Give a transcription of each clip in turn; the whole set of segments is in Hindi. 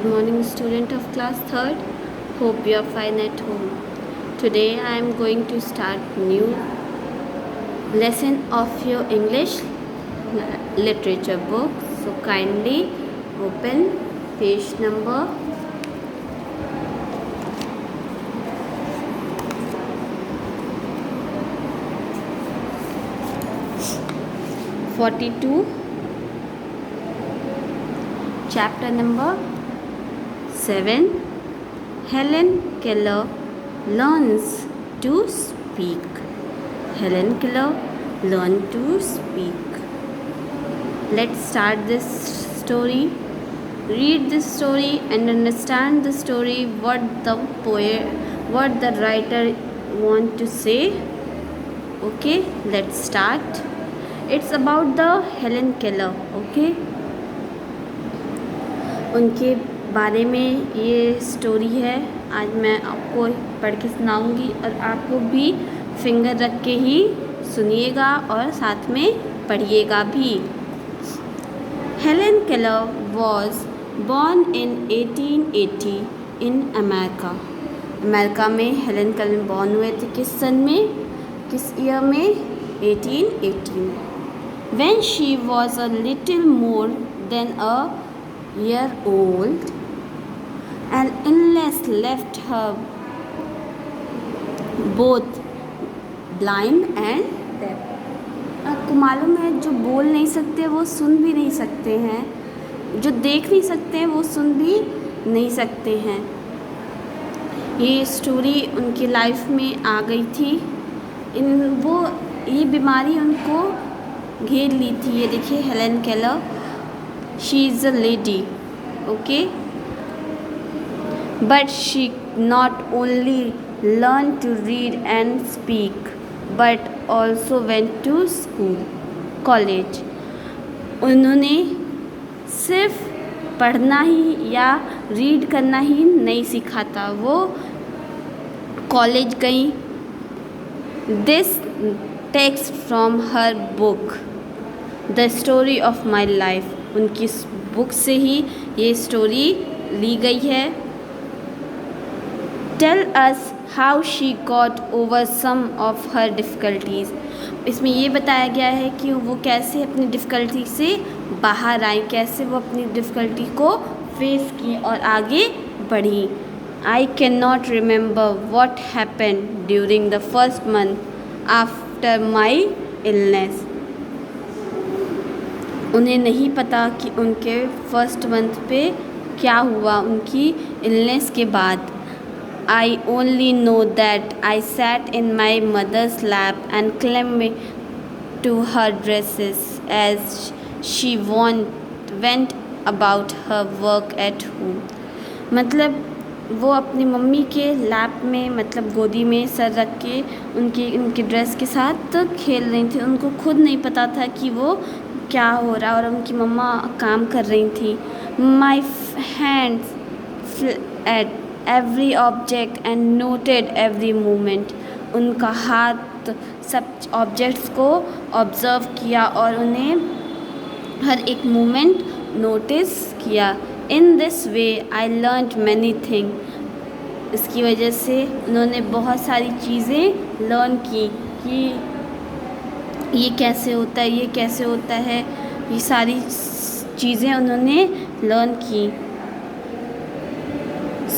morning, student of class 3rd. Hope you are fine at home. Today I am going to start new lesson of your English literature book. So kindly open page number 42, chapter number 7. Helen Keller learns to speak. Helen Keller learned to speak. Let's start this story. Read this story and understand the story, what the writer want to say. Okay, let's start. It's about the Helen Keller. Okay, उनके बारे में ये स्टोरी है. आज मैं आपको पढ़ के सुनाऊंगी और आपको भी फिंगर रख के ही सुनिएगा और साथ में पढ़िएगा भी. Helen Keller was born in 1880 in America में हेलेन केलर बॉर्न हुए थे. किस सन में, किस ईयर में? 1880 में. When she was a little more than a year old, an illness left her both blind and deaf. आपको मालूम है, जो बोल नहीं सकते वो सुन भी नहीं सकते हैं, जो देख नहीं सकते हैं वो सुन भी नहीं सकते हैं. ये स्टोरी उनकी लाइफ में आ गई थी. ये बीमारी उनको घेर ली थी. ये देखिए Helen Keller, she is a lady. Okay, but she not only learn to read and speak but also went to school, college. उन्होंने सिर्फ पढ़ना ही या रीड करना ही नहीं सीखा था, वो कॉलेज गई. This text from her book the story of my life. उनकी बुक से ही ये स्टोरी ली गई है. Tell us how she got over some of her difficulties. इसमें ये बताया गया है कि वो कैसे अपनी डिफ़िकल्टी से बाहर आई, कैसे वो अपनी डिफ़िकल्टी को फेस की और आगे बढ़ी. I can not remember what happen during the first month after my illness. उन्हें नहीं पता कि उनके फर्स्ट मंथ पे क्या हुआ उनकी इलनेस के बाद. I only know that I sat in my mother's lap and clung to her dresses as she went about her work at home. मतलब वो अपनी मम्मी के लैप में, मतलब गोदी में सर रख के उनकी ड्रेस के साथ खेल रही थी. उनको खुद नहीं पता था कि वो क्या हो रहा और उनकी मम्मा काम कर रही थी. My hands at every object and noted every movement. उनका हाथ सब ऑब्जेक्ट्स को ऑब्ज़र्व किया और उन्हें हर एक मूवमेंट नोटिस किया. In this way I learned many thing. इसकी वजह से उन्होंने बहुत सारी चीज़ें लर्न की कि ये कैसे होता है, ये कैसे होता है. ये सारी चीज़ें उन्होंने लर्न की.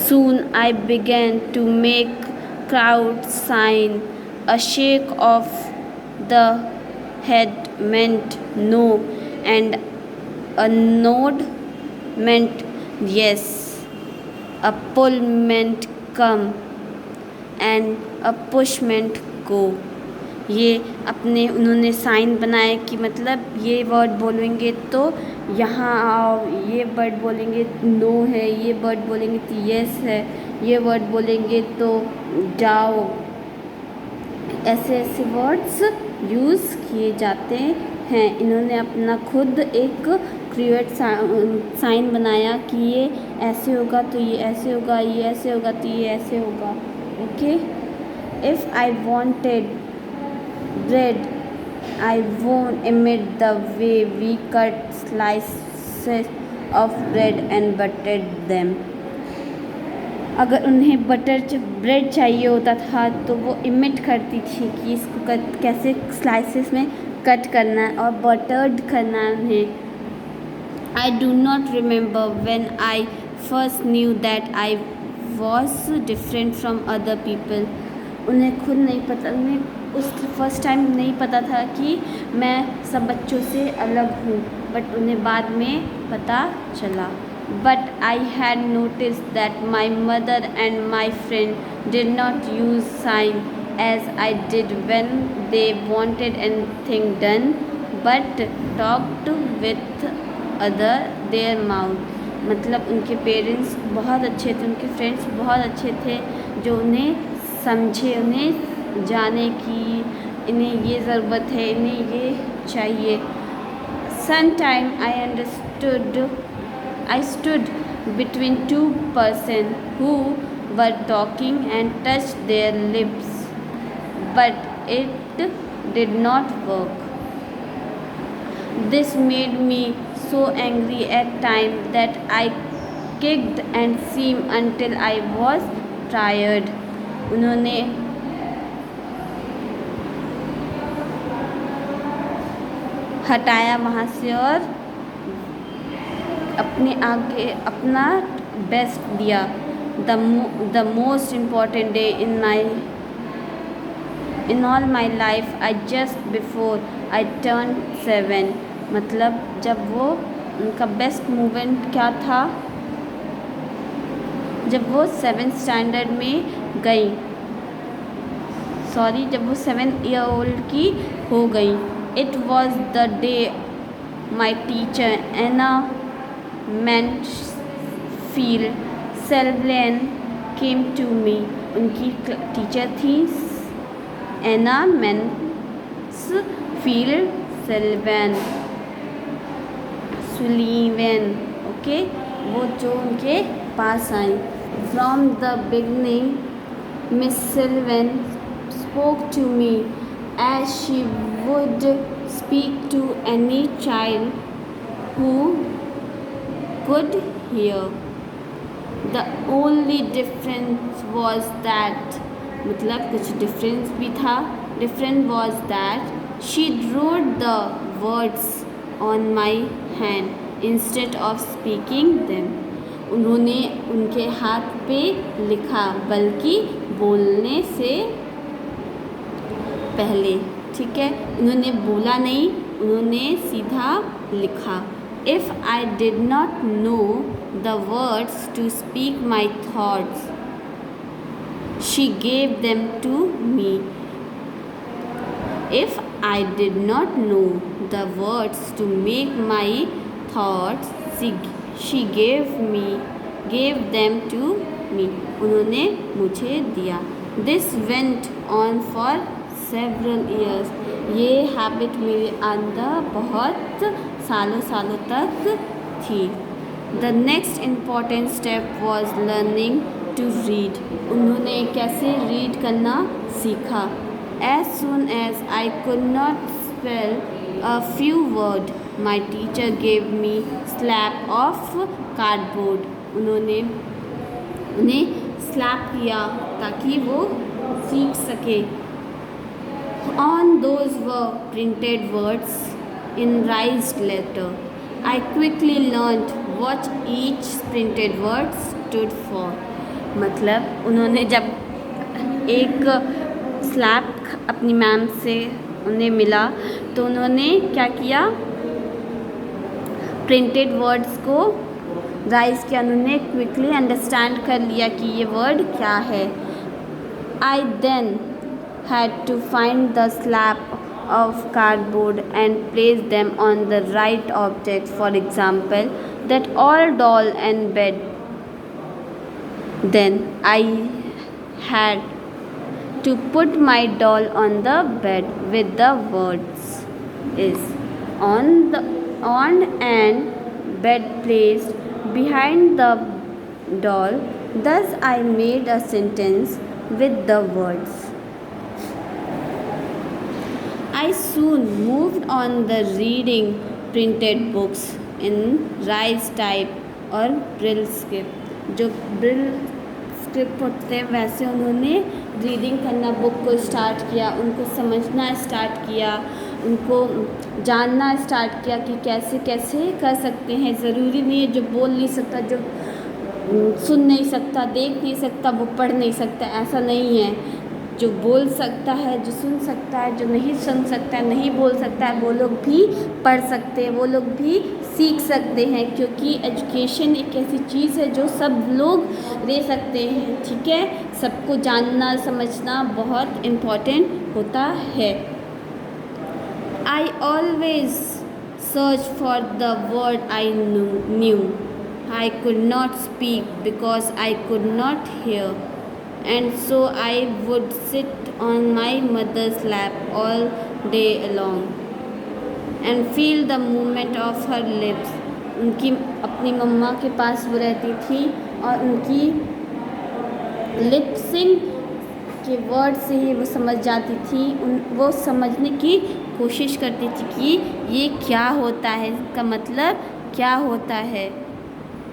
Soon I began to make crowd sign. A shake of the head meant no, and a nod meant yes. A pull meant come, and a push meant go. ये उन्होंने साइन बनाए कि मतलब ये वर्ड बोलेंगे तो यहाँ आओ, ये वर्ड बोलेंगे नो है, ये वर्ड बोलेंगे तो यस है, ये वर्ड बोलेंगे तो जाओ. ऐसे ऐसे वर्ड्स यूज़ किए जाते हैं. इन्होंने अपना खुद एक क्रिएट साइन बनाया कि ये ऐसे होगा तो ये ऐसे होगा, ये ऐसे होगा तो ये ऐसे होगा. Okay, if I wanted bread, I won't emit the way we cut slices of bread and buttered them. अगर उन्हें ब्रेड चाहिए होता था तो वो इमिट करती थी कि इसको कैसे स्लाइसेस में कट करना है और बटर्ड करना है उन्हें। I do not remember when I first knew that I was different from other people. उन्हें खुद नहीं पता, उन्हें उस फर्स्ट टाइम नहीं पता था कि मैं सब बच्चों से अलग हूँ, बट उन्हें बाद में पता चला। But I had noticed that my mother and my friend did not use sign as I did when they wanted anything done, but talked with their mouth. मतलब उनके पेरेंट्स बहुत अच्छे थे, उनके फ्रेंड्स बहुत अच्छे थे जो उन्हें समझे, उन्हें जाने की इन्हें ये ज़रूरत है, इन्हें ये चाहिए। Sometime I stood between two persons who were talking and touched their lips, but it did not work. This made me so angry at times that I kicked and screamed until I was tired. उन्होंने हटाया वहाँ से और अपना बेस्ट दिया। The most important day in all my life, I just before I turned 7. मतलब जब वो उनका बेस्ट मूवमेंट क्या था, जब वो 7th स्टैंडर्ड में गई, जब वो 7 year old की हो गई। It was the day my teacher Anna Mansfield Sullivan came to me. उनकी टीचर थी एना मैन्सफील्ड सुलीवन, ओके, वो जो उनके पास आई। From the beginning, Miss Sullivan spoke to me as she would speak to any child who could hear. The only difference was that, मतलब कुछ डिफरेंस भी था, different was that she wrote the words on my hand instead of speaking them. उन्होंने उनके हाथ पे लिखा बल्कि बोलने से पहले, ठीक है, उन्होंने बोला नहीं, उन्होंने सीधा लिखा। If I did not know the words to speak my thoughts, she gave them to me. If I did not know the words to make my thoughts, she gave them to me. उन्होंने मुझे दिया। This went on for several years. ये हैबिट मेरे अंदर बहुत सालों तक थी। The next important step was learning to read. उन्होंने कैसे रीड करना सीखा। As soon as I could not spell a few words, my teacher gave me slab of cardboard. उन्होंने उन्हें स्लैप किया ताकि वो सीख सके। On those were printed words in raised letter. I quickly learned what each printed word stood for. मतलब उन्होंने जब एक स्लैप अपनी मैम से उन्हें मिला तो उन्होंने क्या किया, प्रिंटेड वर्ड्स को राइज किया, उन्होंने क्विकली अंडरस्टैंड कर लिया कि ये वर्ड क्या है। I then had to find the slab of cardboard and place them on the right object. For example, that all doll and bed. Then I had to put my doll on the bed with the words is on and bed placed behind the doll. Thus I made a sentence with the words. I soon moved on the reading printed books in rise type और ब्रिल स्क्रिप्ट। जो ब्रिल स्क्रिप्ट होते हैं वैसे उन्होंने रीडिंग करना बुक को स्टार्ट किया, उनको समझना स्टार्ट किया, उनको जानना स्टार्ट किया कि कैसे कैसे कर सकते हैं। ज़रूरी नहीं है जो बोल नहीं सकता, जो सुन नहीं सकता, देख नहीं सकता, वो पढ़ नहीं सकता, ऐसा नहीं है। जो बोल सकता है, जो सुन सकता है, जो नहीं सुन सकता है, नहीं बोल सकता है, वो लोग भी पढ़ सकते हैं, वो लोग भी सीख सकते हैं, क्योंकि एजुकेशन एक ऐसी चीज़ है जो सब लोग ले सकते हैं। ठीक है, सबको जानना समझना बहुत इम्पोर्टेंट होता है। I always search for the word I knew. I could not speak because I could not hear, and so I would sit on my mother's lap all day long and feel the movement of her lips. उनकी अपनी मम्मा के पास वो रहती थी और उनकी लिप्सिंग के वर्ड से ही वो समझ जाती थी। वो समझने की कोशिश करती थी कि ये क्या होता है, इसका मतलब क्या होता है।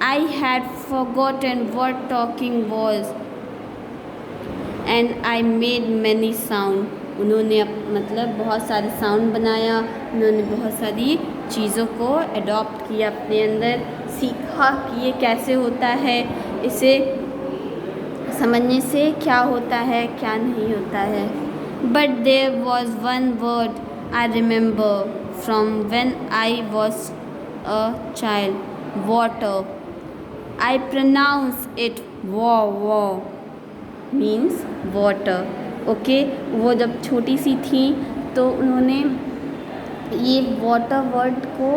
I had forgotten what talking was and I made many sound। उन्होंने मतलब बहुत सारे साउंड बनाया, उन्होंने बहुत सारी चीज़ों को अडॉप्ट किया अपने अंदर, सीखा कि ये कैसे होता है, इसे समझने से क्या होता है क्या नहीं होता है। But there was one word I remember from when I was a child, water। I pronounce it wow means water। Okay, वो जब छोटी सी थी तो उन्होंने ये वाटर वर्ड को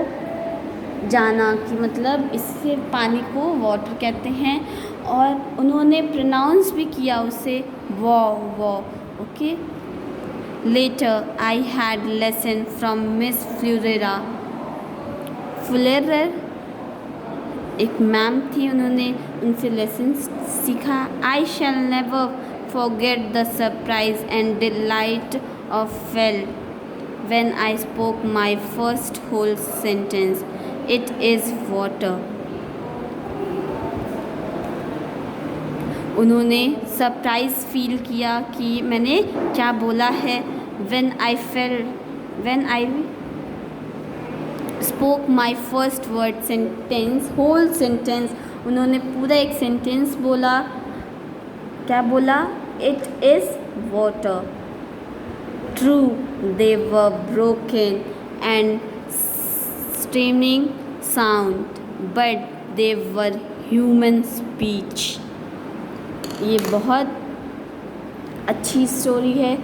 जाना कि मतलब इससे पानी को वाटर कहते हैं, और उन्होंने प्रोनाउंस भी किया उसे वो। Okay, later I had lesson from miss Fuller. एक मैम थी, उन्होंने उनसे लेसन सीखा। I shall never forget the surprise and delight of felt when I spoke my first whole sentence, it is water. उन्होंने सरप्राइज फील किया कि मैंने क्या बोला है। When I spoke my first word sentence, whole sentence, उन्होंने पूरा एक सेंटेंस बोला। क्या बोला? It is water. True, they were broken and streaming sound, but they were human speech. ये बहुत अच्छी स्टोरी है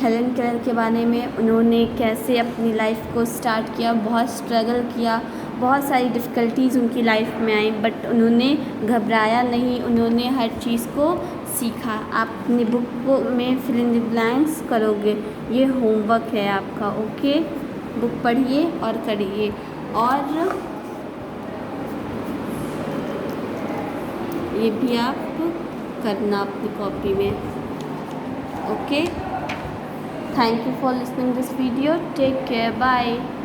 हेलन केलर के बारे में। उन्होंने कैसे अपनी लाइफ को स्टार्ट किया, बहुत स्ट्रगल किया, बहुत सारी डिफ़िकल्टीज़ उनकी लाइफ में आई, बट उन्होंने घबराया नहीं, उन्होंने हर चीज़ को सीखा। आप अपनी बुक को में फिल इन द ब्लैंक्स करोगे, ये होमवर्क है आपका। ओके, बुक पढ़िए और करिए, और ये भी आप करना अपनी कॉपी में। Okay, thank you for listening this video. Take care. Bye.